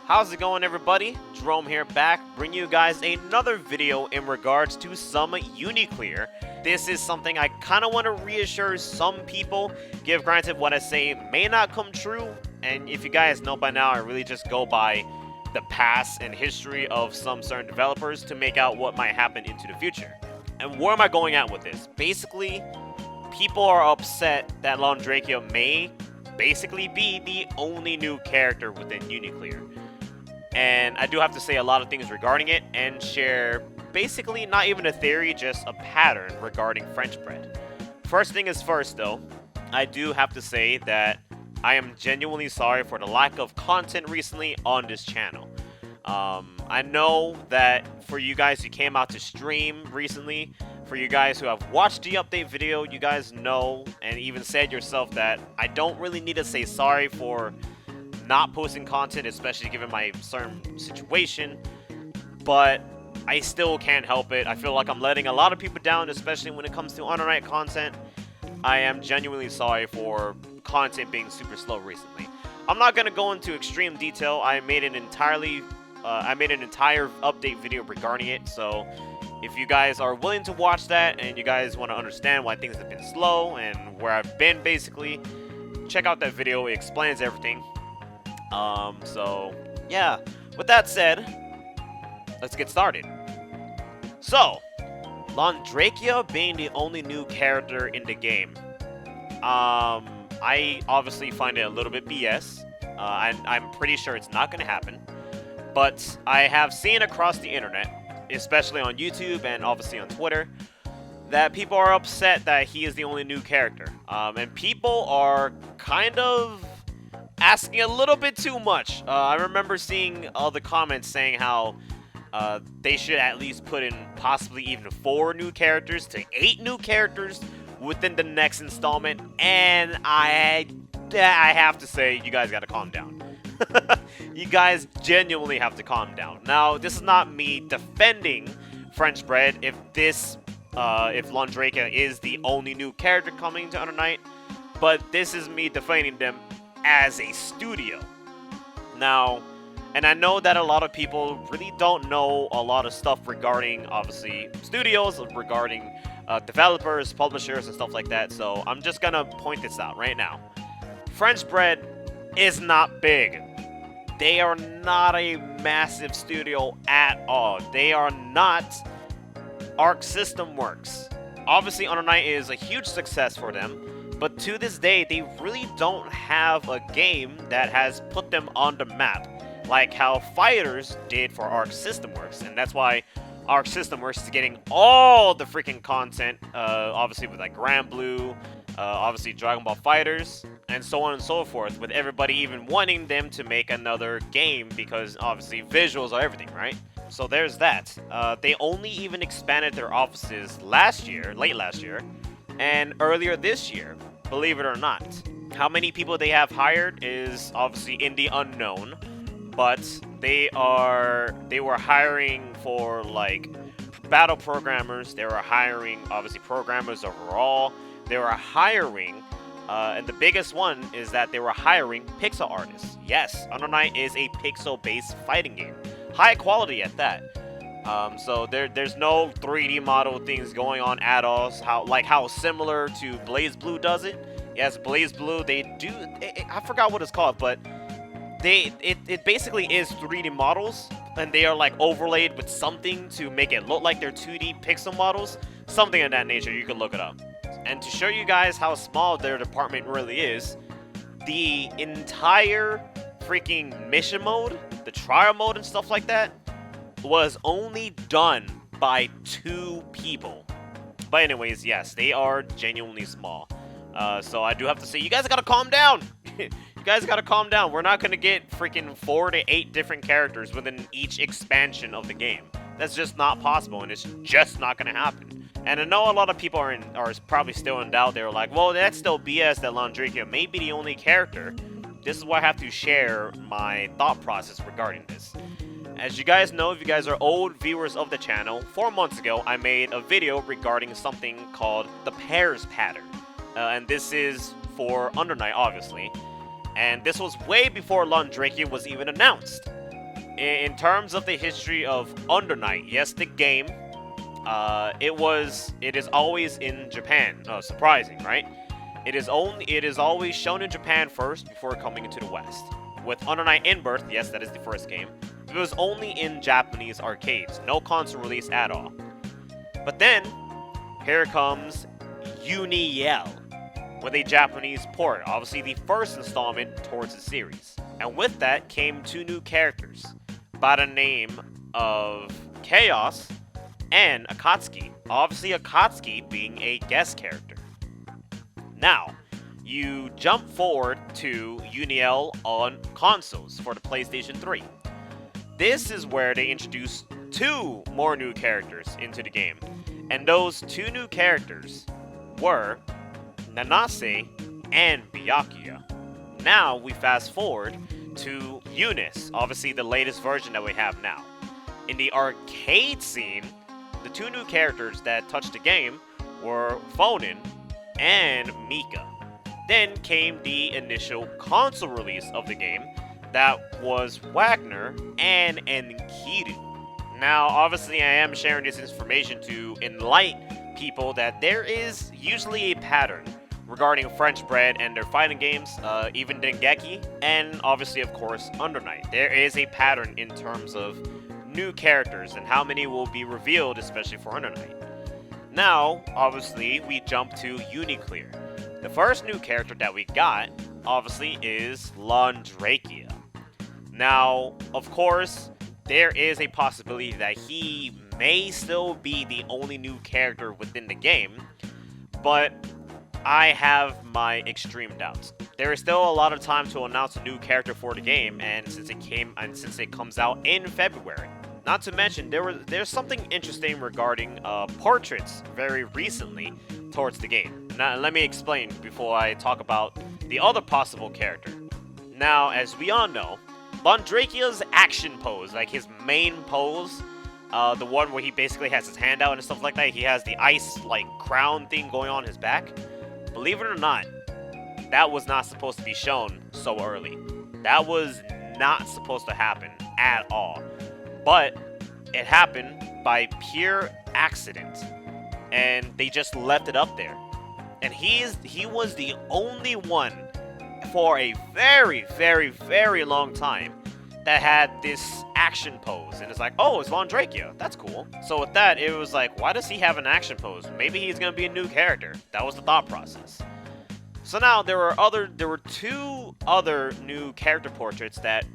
How's it going, everybody? Jerome here, back, bringing you guys another video in regards to some UNICLR. This is something I kind of want to reassure some people. Give granted, what I say may not come true, and if you guys know by now, I really just go by the past and history of some certain developers to make out what might happen into the future. And where am I going at with this? Basically, people are upset that LONDREKIA may basically be the only new character within UNICLR. And I do have to say a lot of things regarding it and share basically not even a theory, just a pattern regarding French bread. First thing is first though, I do have to say that I am genuinely sorry for the lack of content recently on this channel. I know that for you guys who came out to stream recently, for you guys who have watched the update video, you guys know and even said yourself that I don't really need to say sorry for not posting content, especially given my certain situation, but I still can't help it. I feel like I'm letting a lot of people down, especially when it comes to on-night content. I am genuinely sorry for content being super slow recently. I'm not going to go into extreme detail. I made an entire update video regarding it, so if you guys are willing to watch that and you guys want to understand why things have been slow and where I've been basically, check out that video. It explains everything. So, yeah, with that said, let's get started. So, LONDREKIA being the only new character in the game, I obviously find it a little bit BS. I'm pretty sure it's not going to happen, but I have seen across the internet, especially on YouTube and obviously on Twitter, that people are upset that he is the only new character, and people are kind of asking a little bit too much. I remember seeing all the comments saying how they should at least put in possibly even 4 new characters to 8 new characters within the next installment, and I have to say, you guys gotta calm down. You guys genuinely have to calm down. Now, this is not me defending French bread if LONDREKIA is the only new character coming to Undernight, but this is me defending them as a studio. Now, and I know that a lot of people really don't know a lot of stuff regarding, obviously, studios, regarding developers, publishers, and stuff like that, so I'm just gonna point this out right now. French bread is not big. They are not a massive studio at all. They are not Arc System Works. Obviously, Undernight is a huge success for them, but to this day, they really don't have a game that has put them on the map, like how Fighters did for Arc System Works, and that's why Arc System Works is getting all the freaking content, obviously with like Grand Blue, obviously Dragon Ball Fighters, and so on and so forth, with everybody even wanting them to make another game because obviously visuals are everything, right? So there's that. They only even expanded their offices last year, late last year, and earlier this year, believe it or not. How many people they have hired is obviously in the unknown, but they were hiring for like battle programmers, they were hiring obviously programmers overall, they were hiring and the biggest one is that they were hiring pixel artists. Yes, Under Night is a pixel-based fighting game, high quality at that. So there's no 3D model things going on at all. How similar to Blaze Blue does it. Yes, Blaze Blue, they do. I forgot what it's called, but it basically is 3D models, and they are like overlaid with something to make it look like they're 2D pixel models, something of that nature. You can look it up. And to show you guys how small their department really is, the entire freaking mission mode, the trial mode and stuff like that, was only done by 2 people. But anyways, yes, they are genuinely small. So I do have to say, you guys gotta calm down. You guys gotta calm down. We're not gonna get freaking 4 to 8 different characters within each expansion of the game. That's just not possible, and it's just not gonna happen. And I know a lot of people are probably still in doubt. They're like, well, that's still BS that LONDREKIA may be the only character. This is why I have to share my thought process regarding this. As you guys know, if you guys are old viewers of the channel, 4 months ago I made a video regarding something called the pairs pattern. And this is for Under Night, obviously. And this was way before LONDREKIA was even announced. in terms of the history of Under Night, yes, the game, it is always in Japan. Surprising, right? It is always shown in Japan first before coming into the West. With Under Night In-Birth, yes, that is the first game, it was only in Japanese arcades, no console release at all. But then, here comes UNICLR with a Japanese port, obviously the first installment towards the series. And with that came two new characters by the name of Chaos and Akatsuki. Obviously Akatsuki being a guest character. Now, you jump forward to UNICLR on consoles for the PlayStation 3. This is where they introduce two more new characters into the game. And those two new characters were Nanase and Byakuya. Now we fast forward to Eunice, obviously the latest version that we have now. In the arcade scene, the two new characters that touched the game were Fonin and Mika. Then came the initial console release of the game, that was Wagner and Enkidu. Now, obviously I am sharing this information to enlighten people that there is usually a pattern regarding French Bread and their fighting games, even Dengeki, and obviously, of course, Under Night. There is a pattern in terms of new characters and how many will be revealed, especially for Under Night. Now, obviously, we jump to UNICLR. The first new character that we got, obviously, is LONDREKIA. Now, of course, there is a possibility that he may still be the only new character within the game, but I have my extreme doubts. There is still a lot of time to announce a new character for the game, and since it comes out in February. Not to mention, there's something interesting regarding portraits very recently towards the game. Now, let me explain before I talk about the other possible character. Now, as we all know, LONDREKIA's action pose, like his main pose, the one where he basically has his hand out and stuff like that, he has the ice, like, crown thing going on his back. Believe it or not, that was not supposed to be shown so early. That was not supposed to happen at all. But it happened by pure accident. And they just left it up there. And he was the only one for a very, very, very long time that had this action pose. And it's like, oh, it's LONDREKIA. That's cool. So with that, it was like, why does he have an action pose? Maybe he's going to be a new character. That was the thought process. So now there were two other new character portraits that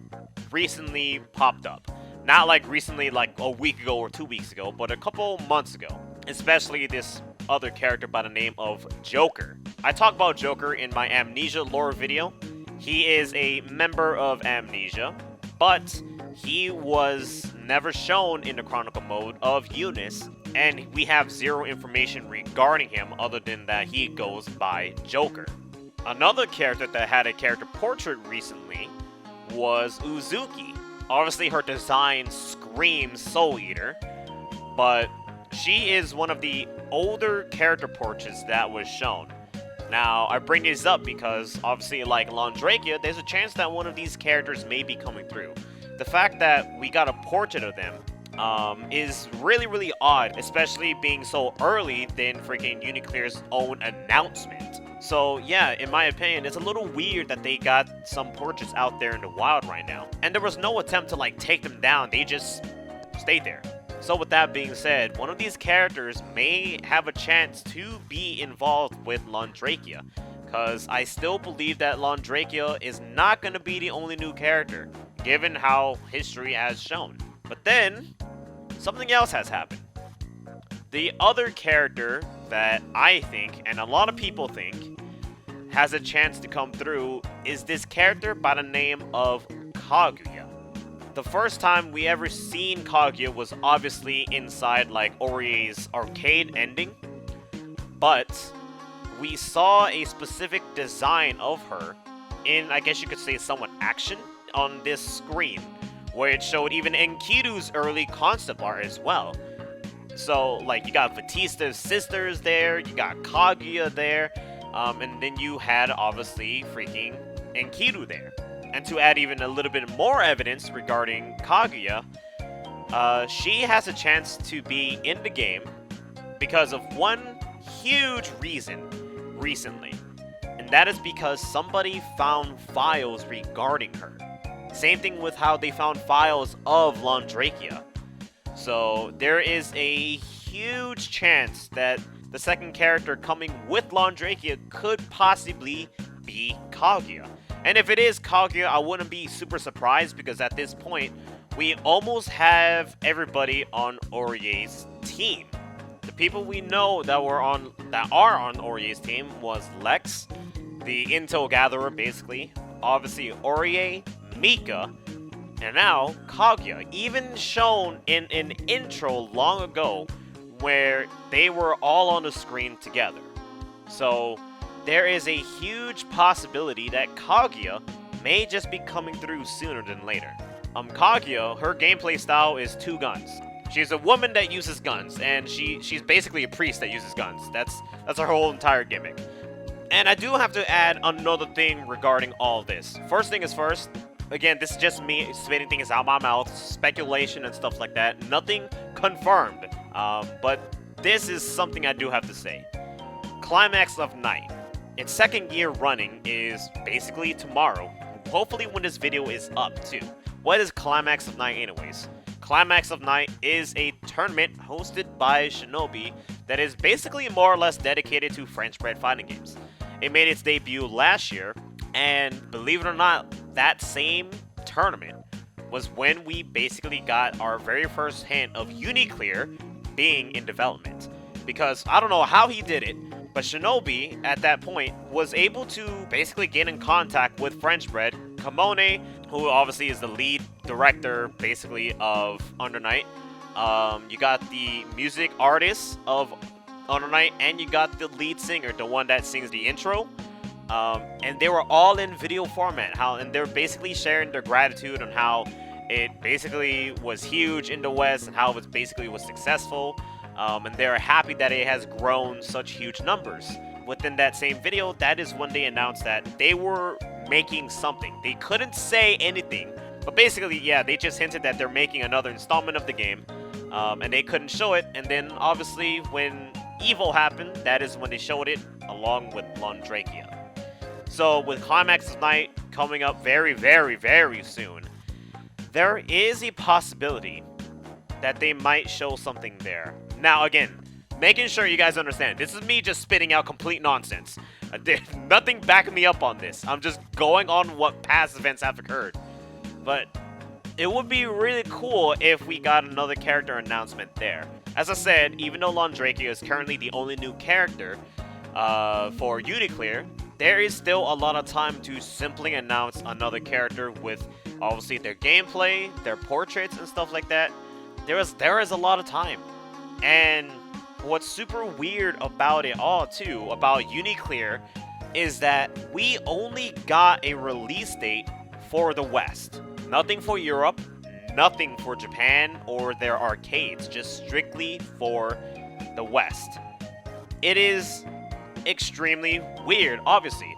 recently popped up. Not like recently, like a week ago or 2 weeks ago, but a couple months ago. Especially this other character by the name of Joker. I talked about Joker in my Amnesia lore video. He is a member of Amnesia, but he was never shown in the Chronicle mode of Eunice, and we have zero information regarding him other than that he goes by Joker. Another character that had a character portrait recently was Uzuki. Obviously her design screams Soul Eater, but she is one of the older character portraits that was shown. Now, I bring this up because, obviously, like LONDREKIA, there's a chance that one of these characters may be coming through. The fact that we got a portrait of them is really, really odd, especially being so early than freaking UNICLR's own announcement. So, yeah, in my opinion, it's a little weird that they got some portraits out there in the wild right now. And there was no attempt to, like, take them down. They just stayed there. So with that being said, one of these characters may have a chance to be involved with LONDREKIA, because I still believe that LONDREKIA is not going to be the only new character, given how history has shown. But then, something else has happened. The other character that I think, and a lot of people think, has a chance to come through is this character by the name of Kaguya. The first time we ever seen Kaguya was obviously inside like Orie's arcade ending, but we saw a specific design of her in, I guess you could say, somewhat action on this screen, where it showed even Enkidu's early concept art as well. So like you got Batista's sisters there, you got Kaguya there, and then you had obviously freaking Enkidu there. And to add even a little bit more evidence regarding Kaguya, she has a chance to be in the game because of one huge reason recently. And that is because somebody found files regarding her. Same thing with how they found files of LONDREKIA. So there is a huge chance that the second character coming with LONDREKIA could possibly be Kaguya. And if it is Kaguya, I wouldn't be super surprised because at this point, we almost have everybody on Aurier's team. The people we know that are on Aurier's team was Lex, the intel gatherer basically, obviously Aurier, Mika, and now Kaguya, even shown in an intro long ago where they were all on the screen together. So there is a huge possibility that Kaguya may just be coming through sooner than later. Kaguya, her gameplay style is 2 guns. She's a woman that uses guns, and she's basically a priest that uses guns. That's her whole entire gimmick. And I do have to add another thing regarding all this. First thing is first, again, this is just me spitting things out my mouth, speculation and stuff like that. Nothing confirmed, but this is something I do have to say. Climax of Night. Its 2nd year running is basically tomorrow. Hopefully when this video is up too. What is Climax of Night anyways? Climax of Night is a tournament hosted by Shinobi that is basically more or less dedicated to French-bred fighting games. It made its debut last year, and believe it or not, that same tournament was when we basically got our very first hint of UNICLR being in development. Because I don't know how he did it, but Shinobi, at that point, was able to basically get in contact with French-bred Kamone, who obviously is the lead director, basically, of Under Night. You got the music artist of Under Night, and you got the lead singer, the one that sings the intro. And they were all in video format, and they're basically sharing their gratitude on how it basically was huge in the West and how it basically was successful. And they're happy that it has grown such huge numbers. Within that same video, that is when they announced that they were making something. They couldn't say anything, but basically, yeah, they just hinted that they're making another installment of the game, and they couldn't show it. And then, obviously, when Evo happened, that is when they showed it, along with LONDREKIA. So, with Climax of Night coming up very, very, very soon, there is a possibility that they might show something there. Now, again, making sure you guys understand, this is me just spitting out complete nonsense. There's nothing backing me up on this. I'm just going on what past events have occurred. But it would be really cool if we got another character announcement there. As I said, even though LONDREKIA is currently the only new character for UNICLR, there is still a lot of time to simply announce another character with obviously their gameplay, their portraits, and stuff like that. There is a lot of time. And what's super weird about it all, too, about UNICLR, is that we only got a release date for the West. Nothing for Europe, nothing for Japan or their arcades, just strictly for the West. It is extremely weird, obviously,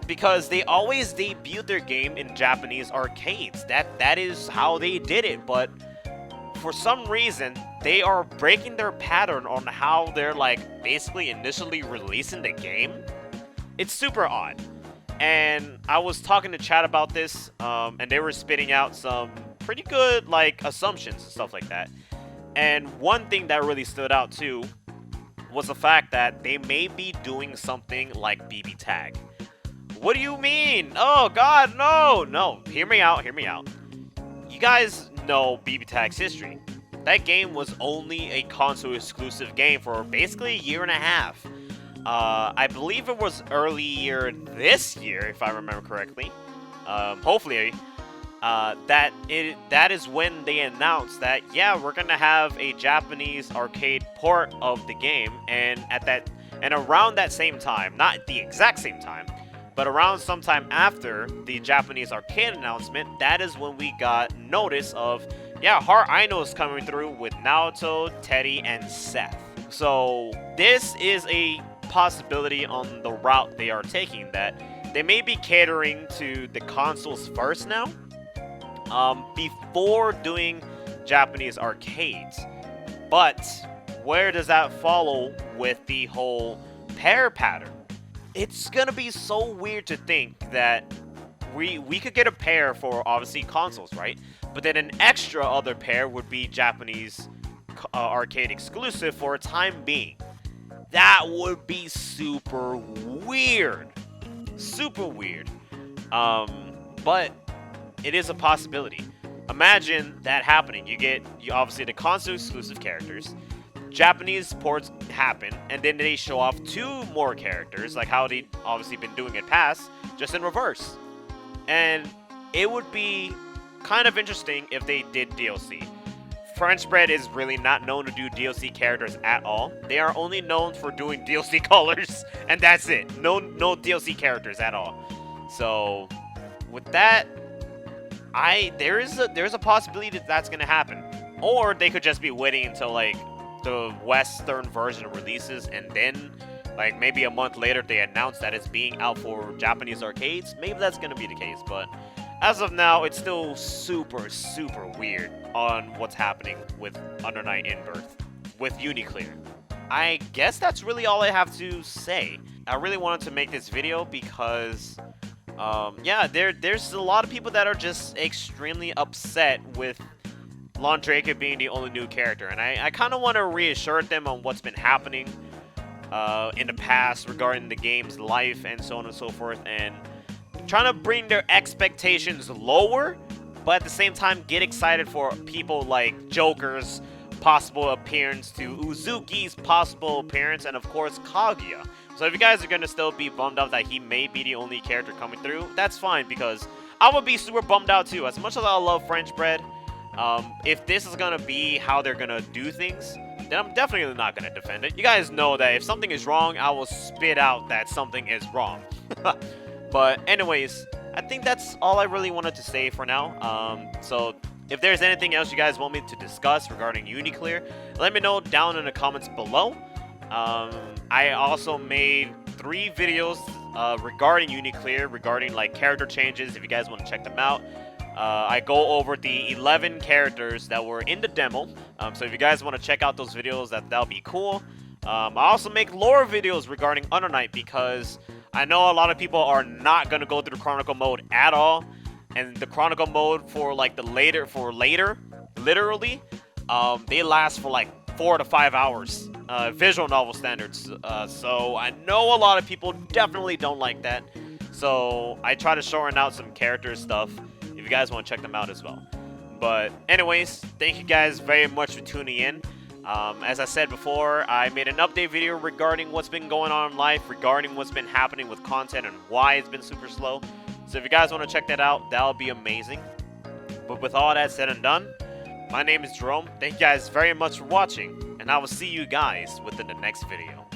because they always debut their game in Japanese arcades. That is how they did it, but for some reason, they are breaking their pattern on how they're like basically initially releasing the game. It's super odd. And I was talking to chat about this, and they were spitting out some pretty good like assumptions and stuff like that. And one thing that really stood out too was the fact that they may be doing something like BB Tag. What do you mean? Oh God, no. Hear me out. You guys know BB Tag's history. That game was only a console exclusive game for basically a year and a half. I believe it was earlier this year, if I remember correctly. Hopefully, that is when they announced that, yeah, we're gonna have a Japanese arcade port of the game, and around that same time, not the exact same time, but around sometime after the Japanese arcade announcement, that is when we got notice of, yeah, Heart Aino is coming through with Naoto, Teddy, and Seth. So this is a possibility on the route they are taking, that they may be catering to the consoles first now, before doing Japanese arcades. But where does that follow with the whole pair pattern? It's gonna be so weird to think that we could get a pair for obviously consoles, right? But then an extra other pair would be Japanese arcade exclusive for a time being. That would be super weird. Super weird. But it is a possibility. Imagine that happening. You obviously the console exclusive characters. Japanese ports happen, and then they show off 2 more characters, like how they obviously been doing it past, just in reverse. And it would be kind of interesting if they did DLC. French Bread is really not known to do DLC characters at all. They are only known for doing DLC colors, and that's it. No DLC characters at all. So with that, there's a possibility that that's gonna happen, or they could just be waiting until like the Western version releases, and then like maybe a month later they announce that it's being out for Japanese arcades. Maybe that's gonna be the case, but as of now, it's still super weird on what's happening with Under Night In-Birth with UNICLR. I guess that's really all I have to say. I really wanted to make this video because yeah, there's a lot of people that are just extremely upset with LONDREKIA being the only new character, and I kind of want to reassure them on what's been happening in the past regarding the game's life and so on and so forth, and trying to bring their expectations lower, but at the same time get excited for people like Joker's possible appearance, to Uzuki's possible appearance, and of course Kaguya. So if you guys are going to still be bummed out that he may be the only character coming through, that's fine, because I would be super bummed out too. As much as I love French Bread, if this is going to be how they're going to do things, then I'm definitely not going to defend it. You guys know that if something is wrong, I will spit out that something is wrong. But anyways, I think that's all I really wanted to say for now. So if there's anything else you guys want me to discuss regarding UNICLR, let me know down in the comments below. I also made 3 videos regarding UNICLR, regarding like character changes, if you guys want to check them out. I go over the 11 characters that were in the demo, so if you guys want to check out those videos, that'll be cool. I also make lore videos regarding Under Night, because I know a lot of people are not going to go through the Chronicle mode at all, and the Chronicle mode for like the later, literally, they last for like 4 to 5 hours, visual novel standards, so I know a lot of people definitely don't like that, so I try to shorten out some character stuff if you guys want to check them out as well. But anyways, thank you guys very much for tuning in. As I said before, I made an update video regarding what's been going on in life, regarding what's been happening with content and why it's been super slow. So if you guys want to check that out, that'll be amazing. But with all that said and done, my name is Jerome. Thank you guys very much for watching, and I will see you guys within the next video.